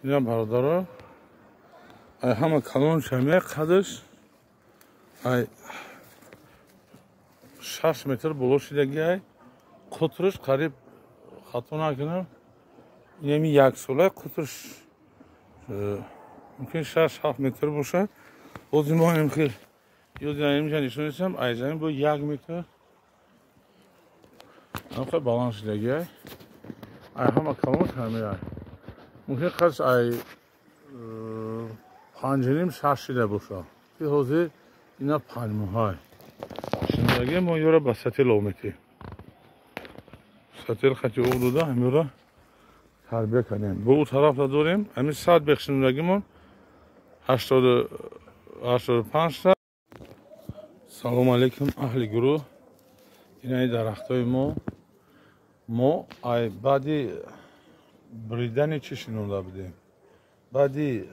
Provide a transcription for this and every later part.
اینا برادرها ای همه کلان شمیه قدش ای 6 متر بلو شدگی ای قطرش قریب خطو نکنم اینمی 1 ساله قطرش ممکن 6-7 متر باشه o zaman imkir yodinayım canışırsam ayzayım bu 1 metre ama balans ile gel ay hama kalmış hamile mümkün kaç ay pancerim şaşıyla boşa bir hozi ina panmuhay şimdi gel mo yora basatel olmeti satel xati oldu da hamura terbiye kanım bu tarafta durayım hem saat bekşinlagimon 85 تا سلام علیکم اهل گروه اینای درختای ما ای بعدی بریدن چی شنونده بودیم بعدی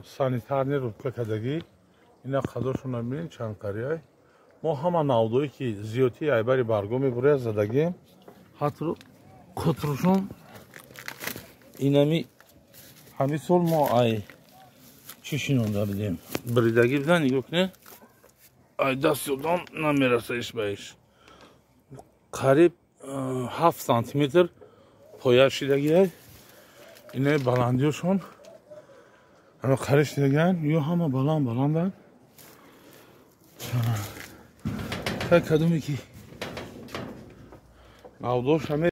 سانیتارنی رودکا کدگی اینا قدرشون نبینین چند قریای ما همه نودوی که زیوتی ای باری برگومی برای زدگیم حتی کترشون اینمی همی سال ما ای چی شنونده بودیم بریدگی بودن نگاه کنه ای دست یادم نمیرسه ایش بهش قریب 7 سانتی متر پایه شدگی های اینه بلندیشون همه قریش دیگن یا همه بلندن تا کدومی که نودوش همه